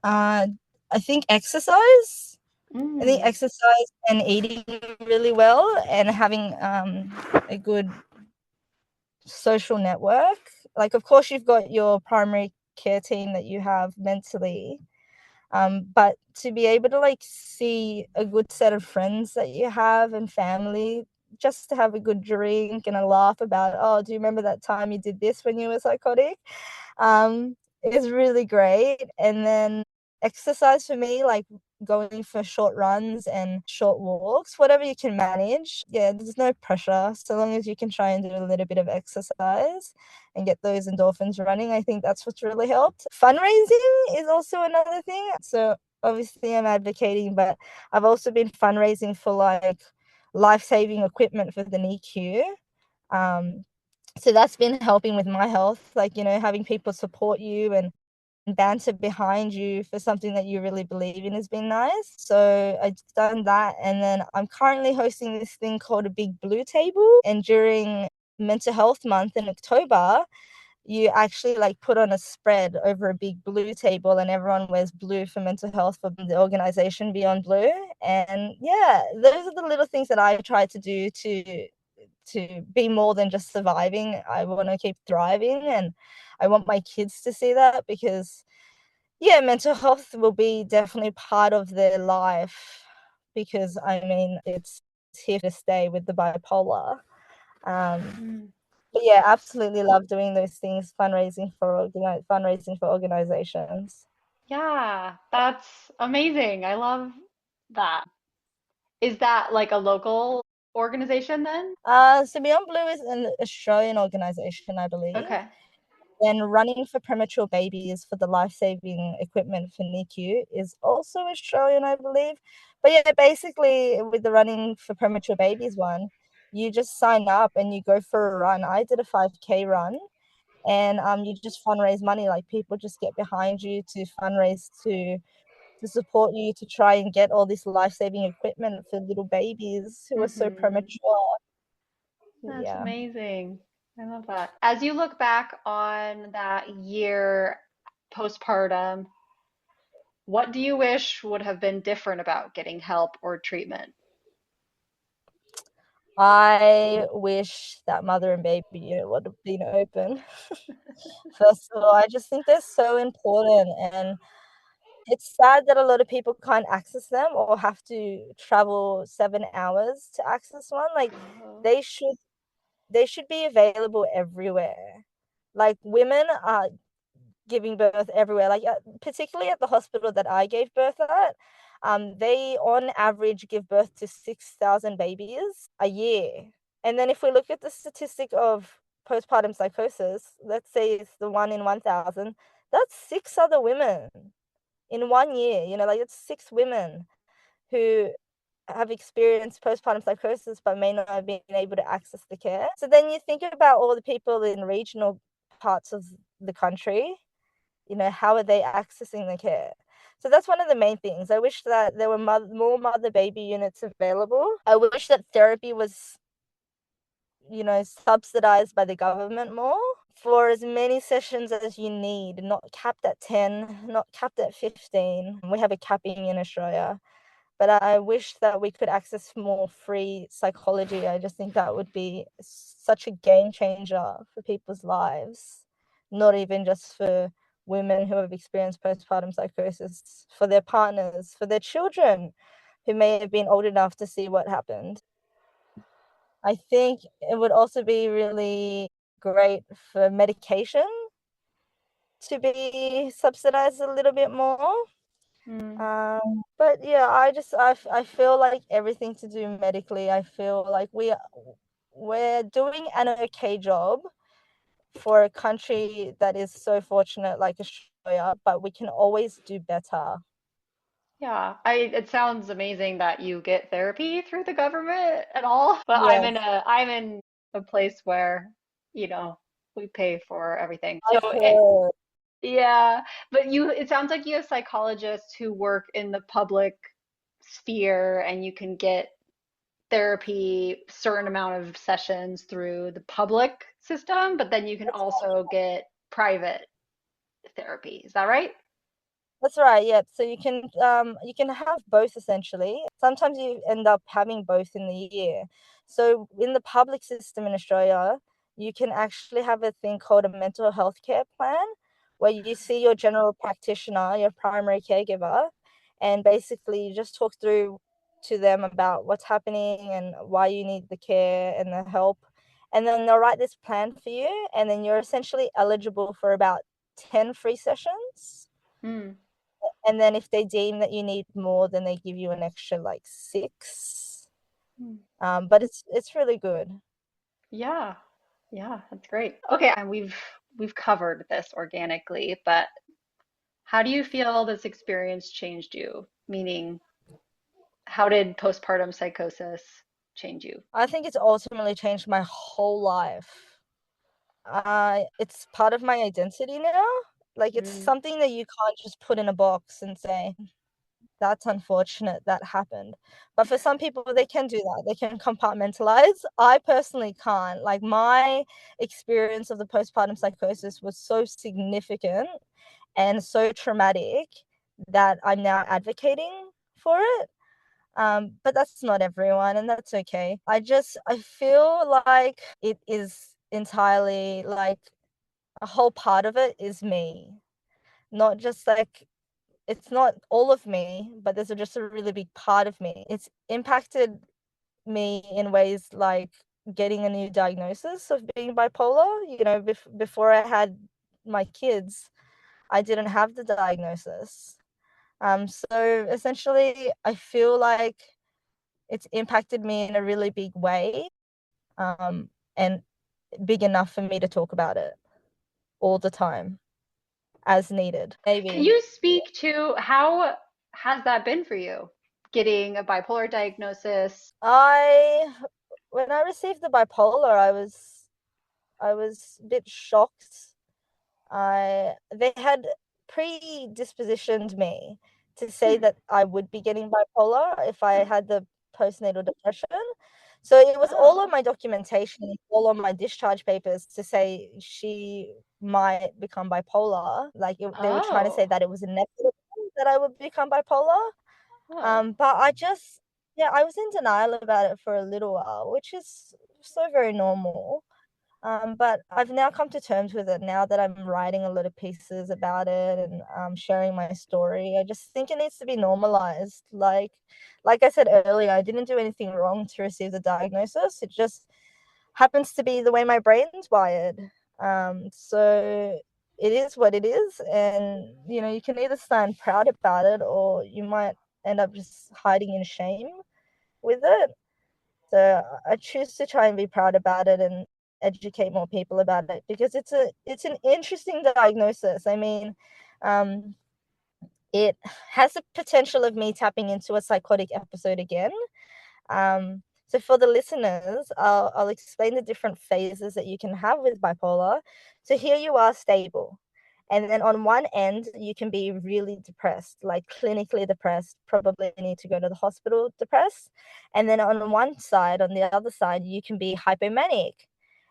Uh, I think exercise. I think Mm, exercise and eating really well and having a good social network. Like, of course, you've got your primary care team that you have mentally, but to be able to like see a good set of friends that you have and family, just to have a good drink and a laugh about, oh, do you remember that time you did this when you were psychotic? Is really great. And then exercise for me, like going for short runs and short walks, whatever you can manage. Yeah, there's no pressure. So long as you can try and do a little bit of exercise and get those endorphins running, I think that's what's really helped. Fundraising is also another thing. So obviously I'm advocating, but I've also been fundraising for like life-saving equipment for the NICU. Um, so that's been helping with my health, like, having people support you and banter behind you for something that you really believe in has been nice. So I've done that. And then I'm currently hosting this thing called a Big Blue Table. And during Mental Health Month in October, you actually like put on a spread over a big blue table and everyone wears blue for mental health for the organization Beyond Blue. And yeah, those are the little things that I try to do to be more than just surviving. I want to keep thriving, and I want my kids to see that, because Yeah, mental health will be definitely part of their life because I mean it's here to stay with the bipolar. Um, Mm. but yeah, absolutely love doing those things, fundraising for organizations. Yeah, that's amazing. I love that. Is that like a local organization then? So Beyond Blue is an Australian organization, I believe. Okay. And Running for Premature Babies for the life-saving equipment for NICU is also Australian, I believe. But yeah, basically with the Running for Premature Babies one, you just sign up and you go for a run. I did a 5K run, and you just fundraise money. Like people just get behind you to fundraise to support you to try and get all this life-saving equipment for little babies who are so Hmm. premature. That's Yeah. amazing. I love that. As you look back on that year postpartum, what do you wish would have been different about getting help or treatment? I wish that mother and baby unit would have been open. First of all, I just think they're so important, and it's sad that a lot of people can't access them or have to travel 7 hours to access one. Like Oh. they should they should be available everywhere. Like women are giving birth everywhere, like, particularly at the hospital that I gave birth at, they on average give birth to 6,000 babies a year. And then if we look at the statistic of postpartum psychosis, let's say it's the 1 in 1,000, that's 6 other women in 1 year, like, it's 6 women who have experienced postpartum psychosis but may not have been able to access the care. So then you think about all the people in regional parts of the country, how are they accessing the care? So that's one of the main things. I wish that there were more mother baby units available. I wish that therapy was, subsidized by the government more for as many sessions as you need, not capped at 10, not capped at 15. We have a capping in Australia, but I wish that we could access more free psychology. I just think that would be such a game changer for people's lives, not even just for women who have experienced postpartum psychosis, for their partners, for their children who may have been old enough to see what happened. I think it would also be really great for medication to be subsidized a little bit more. Mm. But yeah, I feel like everything to do medically, I feel like we're doing an okay job for a country that is so fortunate like Australia, but we can always do better. Yeah, it sounds amazing that you get therapy through the government at all. But Yes, I'm in a place where, we pay for everything. So I've heard. yeah, but it sounds like you have psychologists who work in the public sphere and you can get therapy, certain amount of sessions through the public system, but then you can That's also get private therapy. Is that right? That's right, yeah. So you can have both essentially. Sometimes you end up having both in the year. So in the public system in Australia, you can actually have a thing called a mental health care plan where you see your general practitioner, your primary caregiver, and basically you just talk through to them about what's happening and why you need the care and the help. And then they'll write this plan for you, and then you're essentially eligible for about 10 free sessions. Hmm. And then if they deem that you need more, then they give you an extra like 6. Hmm. But it's really good. Yeah. Yeah, that's great. Okay, and we've covered this organically, but how do you feel this experience changed you? Meaning, how did postpartum psychosis change you? I think it's ultimately changed my whole life. It's part of my identity now. Like it's Mm. something that you can't just put in a box and say, that's unfortunate that happened. But for some people, they can do that. They can compartmentalize. I personally can't. Like my experience of the postpartum psychosis was so significant and so traumatic that I'm now advocating for it. But that's not everyone, and that's okay. I feel like it is entirely like a whole part of it is me. not just like, it's not all of me, but there's just a really big part of me. It's impacted me in ways like getting a new diagnosis of being bipolar. Before I had my kids, I didn't have the diagnosis. So essentially, I feel like it's impacted me in a really big way, and big enough for me to talk about it all the time as needed. Can Maybe. you speak to how has that been for you, getting a bipolar diagnosis? When I received the bipolar, I was a bit shocked. They had predispositioned me to say Hmm. that I would be getting bipolar if I had the postnatal depression. So it was all on Oh, my documentation, all on my discharge papers to say she might become bipolar. Like they were trying to say oh, that it was inevitable that I would become bipolar. oh. But yeah, I was in denial about it for a little while, which is so very normal. But I've now come to terms with it now that I'm writing a lot of pieces about it and sharing my story. I just think it needs to be normalized. Like I said earlier, I didn't do anything wrong to receive the diagnosis. It just happens to be the way my brain's wired. So it is what it is, and you can either stand proud about it or you might end up just hiding in shame with it. So I choose to try and be proud about it and educate more people about it because it's an interesting diagnosis. I mean, um, it has the potential of me tapping into a psychotic episode again. So for the listeners, I'll explain the different phases that you can have with bipolar. So here you are stable. And then on one end, you can be really depressed, like clinically depressed, probably need to go to the hospital depressed. And then on one side, on the other side, you can be hypomanic.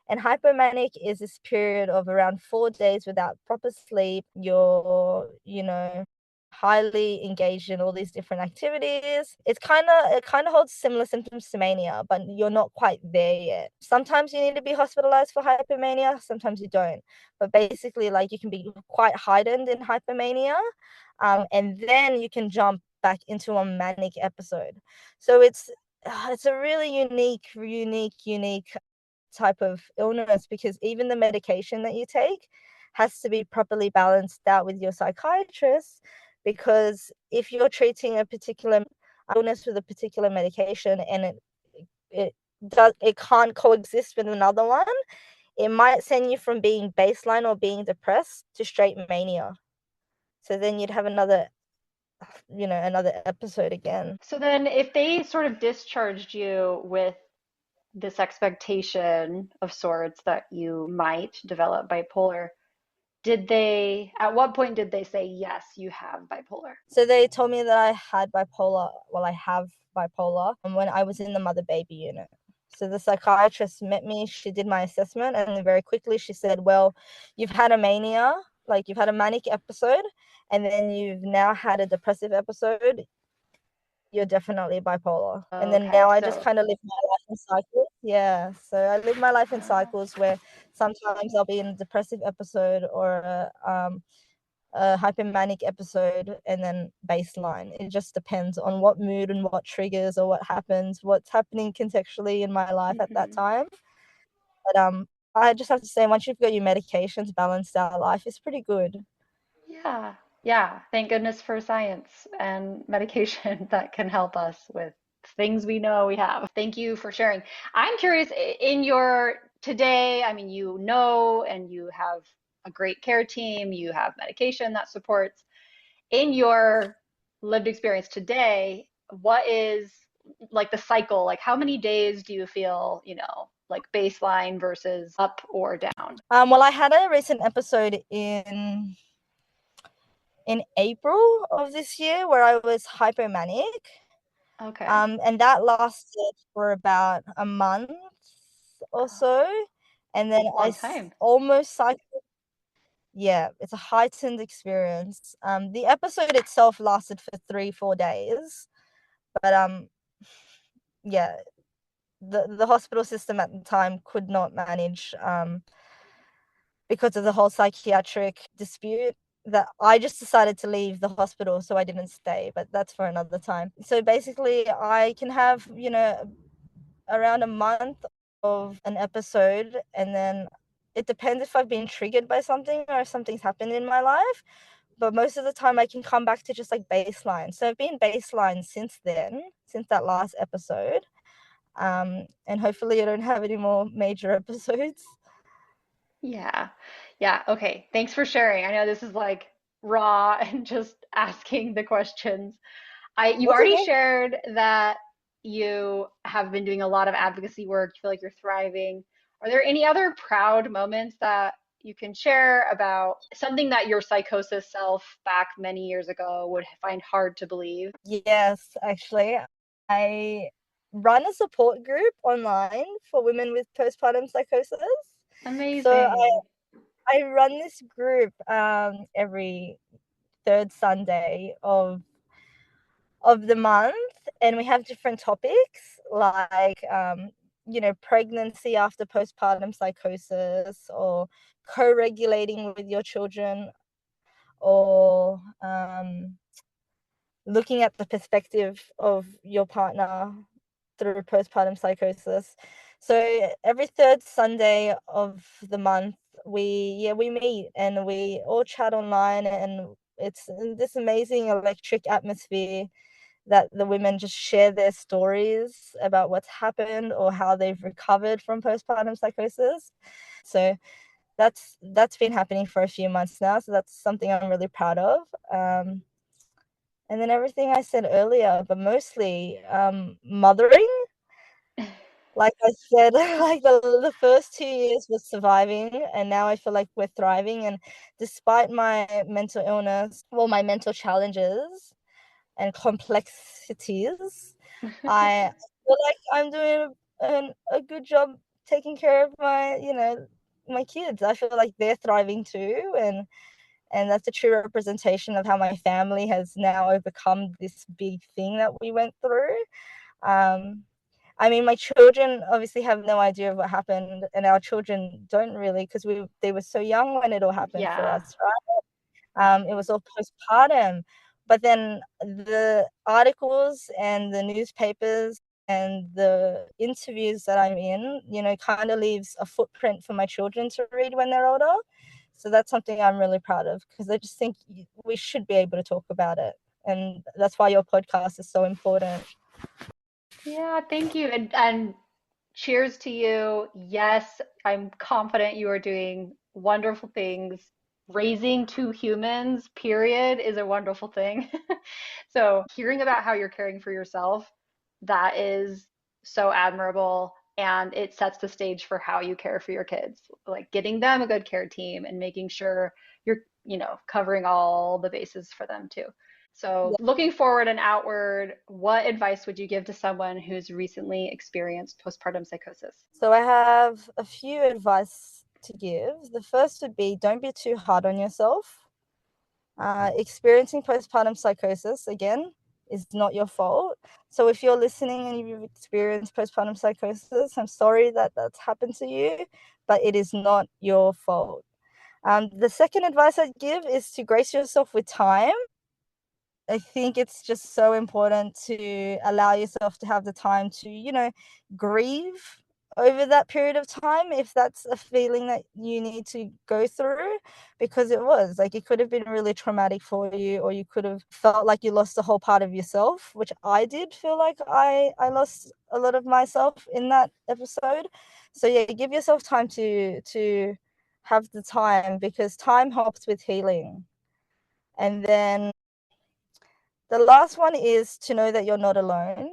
And hypomanic is this period of around 4 days without proper sleep. You're, highly engaged in all these different activities. It kind of holds similar symptoms to mania, but you're not quite there yet. Sometimes you need to be hospitalized for hypomania, sometimes you don't. But basically, like you can be quite heightened in hypomania, and then you can jump back into a manic episode. So it's a really unique type of illness because even the medication that you take has to be properly balanced out with your psychiatrist, because if you're treating a particular illness with a particular medication and it it can't coexist with another one, it might send you from being baseline or being depressed to straight mania. So then you'd have another episode again. So then, if they sort of discharged you with this expectation of sorts that you might develop bipolar, at what point did they say, yes, you have bipolar? So they told me that I had bipolar. Well, I have bipolar, and when I was in the mother baby unit. So the psychiatrist met me, she did my assessment, and then very quickly she said, well, you've had a mania, like you've had a manic episode, and then you've now had a depressive episode. You're definitely bipolar. And then Okay, now I just so kind of live my life in cycles. Yeah. So I live my life in cycles where sometimes I'll be in a depressive episode or a hypomanic episode and then baseline. It just depends on what mood and what triggers or what happens, what's happening contextually in my life at that mhm. time. But I just have to say, once you've got your medications balanced out, life is pretty good. Yeah, yeah. Thank goodness for science and medication that can help us with things we know we have. Thank you for sharing. I'm curious, in your today, I mean, you know, and you have a great care team, you have medication that supports. In your lived experience today, what is like the cycle? Like, how many days do you feel, like baseline versus up or down? Well, I had a recent episode in April of this year where I was hypomanic. Okay. And that lasted for about a month or so. And then Long time. almost cycled. Yeah, it's a heightened experience. The episode itself lasted for 3-4 days, but yeah, the hospital system at the time could not manage because of the whole psychiatric dispute. that I just decided to leave the hospital, so I didn't stay, but that's for another time. So basically, I can have, around a month of an episode, and then it depends if I've been triggered by something or if something's happened in my life. But most of the time, I can come back to just like baseline. So I've been baseline since then, since that last episode. And hopefully, I don't have any more major episodes. Yeah. Yeah. Okay. Thanks for sharing. I know this is like raw and just asking the questions. You've That's already okay. shared that you have been doing a lot of advocacy work. You feel like you're thriving. Are there any other proud moments that you can share about something that your psychosis self back many years ago would find hard to believe? Yes, actually, I run a support group online for women with postpartum psychosis. So Amazing. I run this group every third Sunday of the month, and we have different topics like pregnancy after postpartum psychosis, or co-regulating with your children, or looking at the perspective of your partner through postpartum psychosis. So every third Sunday of the month, we meet and we all chat online, and it's this amazing electric atmosphere that the women just share their stories about what's happened or how they've recovered from postpartum psychosis. So that's been happening for a few months now. So that's something I'm really proud of. And then everything I said earlier, but mostly mothering. Like I said, like the first 2 years was surviving, and now I feel like we're thriving. And despite my mental illness, well, my mental challenges and complexities, I feel like I'm doing a good job taking care of my kids. I feel like they're thriving too, and that's a true representation of how my family has now overcome this big thing that we went through. Um, I mean, my children obviously have no idea of what happened, and our children don't really, because they were so young when it all happened for Yeah. us, right? It was all postpartum. But then the articles and the newspapers and the interviews that I'm in, kind of leaves a footprint for my children to read when they're older. So that's something I'm really proud of, because I just think we should be able to talk about it. And that's why your podcast is so important. Yeah, thank you. And cheers to you. Yes, I'm confident you are doing wonderful things. Raising two humans, period, is a wonderful thing. So, hearing about how you're caring for yourself, that is so admirable. And it sets the stage for how you care for your kids, like getting them a good care team and making sure you're, covering all the bases for them too. So, looking forward and outward, what advice would you give to someone who's recently experienced postpartum psychosis? So I have a few advice to give. The first would be, don't be too hard on yourself. Experiencing postpartum psychosis, again, is not your fault. So if you're listening and you've experienced postpartum psychosis, I'm sorry that that's happened to you, but it is not your fault. The second advice I'd give is to grace yourself with time. I think it's just so important to allow yourself to have the time to, grieve over that period of time, if that's a feeling that you need to go through, because it was like, it could have been really traumatic for you, or you could have felt like you lost a whole part of yourself, which I did feel like I lost a lot of myself in that episode. So yeah, give yourself time to have the time, because time helps with healing. And then the last one is to know that you're not alone.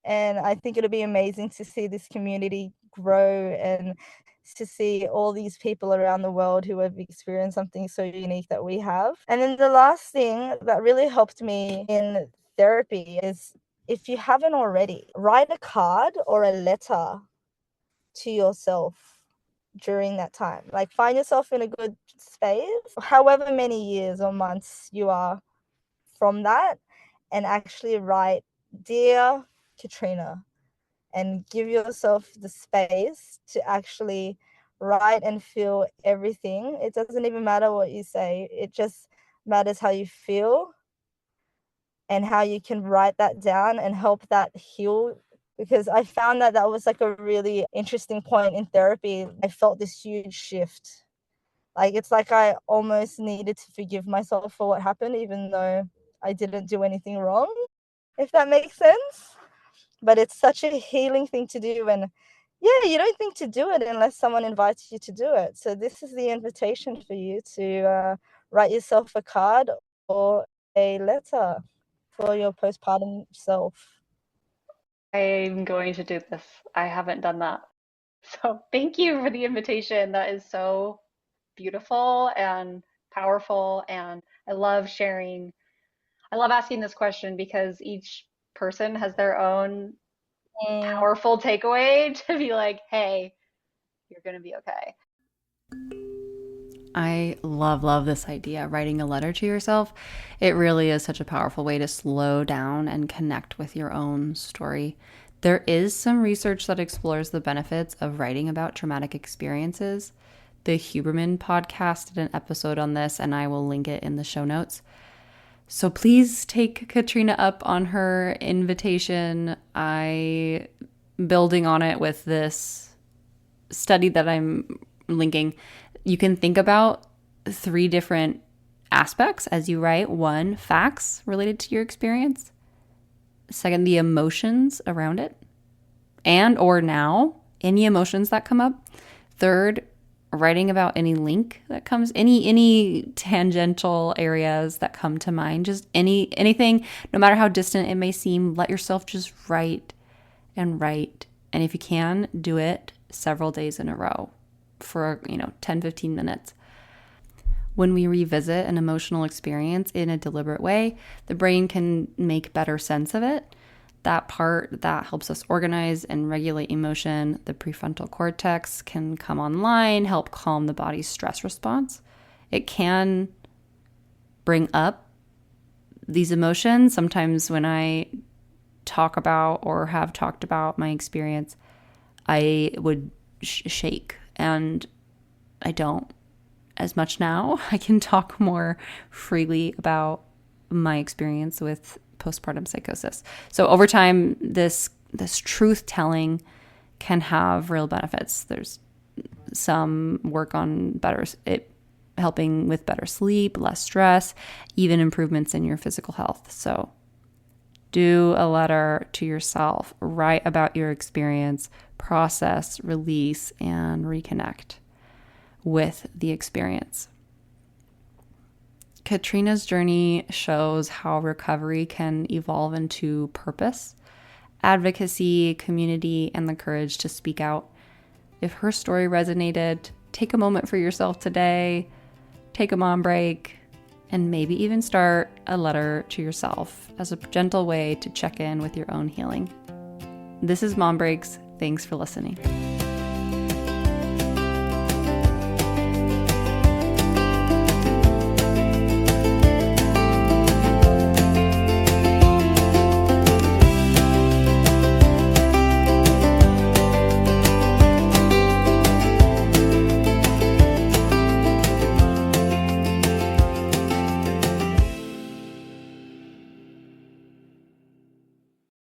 And I think it'll be amazing to see this community grow, and to see all these people around the world who have experienced something so unique that we have. And then the last thing that really helped me in therapy is, if you haven't already, write a card or a letter to yourself during that time. Like, find yourself in a good space, however many years or months you are from that, and actually write, "Dear Katrina," and give yourself the space to actually write and feel everything. It doesn't even matter what you say. It just matters how you feel and how you can write that down and help that heal. Because I found that that was like a really interesting point in therapy. I felt this huge shift. Like, it's like I almost needed to forgive myself for what happened, even though I didn't do anything wrong, if that makes sense. But it's such a healing thing to do. And yeah, you don't think to do it unless someone invites you to do it. So this is the invitation for you to write yourself a card or a letter for your postpartum self. I'm going to do this. I haven't done that. So thank you for the invitation. That is so beautiful and powerful. And I love sharing. I love asking this question because each person has their own Mm. powerful takeaway to be like, hey, you're going to be okay. I love this idea, writing a letter to yourself. It really is such a powerful way to slow down and connect with your own story. There is some research that explores the benefits of writing about traumatic experiences. The Huberman podcast did an episode on this, and I will link it in the show notes. So please take Katrina up on her invitation. Building on it with this study that I'm linking, you can think about 3 different aspects as you write. 1, facts related to your experience. 2, the emotions around it, and or now, any emotions that come up. 3, writing about any link that comes, any tangential areas that come to mind, just anything, no matter how distant it may seem. Let yourself just write and write. And if you can, do it several days in a row for 10-15 minutes. When we revisit an emotional experience in a deliberate way, the brain can make better sense of it. That part that helps us organize and regulate emotion, the prefrontal cortex, can come online, help calm the body's stress response. It can bring up these emotions. Sometimes when I talk about or have talked about my experience, I would shake, and I don't as much now. I can talk more freely about my experience with postpartum psychosis. So over time, this truth telling can have real benefits. There's some work on helping with better sleep, less stress, even improvements in your physical health. So do a letter to yourself, write about your experience, process, release, and reconnect with the experience. Katrina's journey shows how recovery can evolve into purpose, advocacy, community, and the courage to speak out. If her story resonated, take a moment for yourself today, take a mom break, and maybe even start a letter to yourself as a gentle way to check in with your own healing. This is Mom Breaks. Thanks for listening.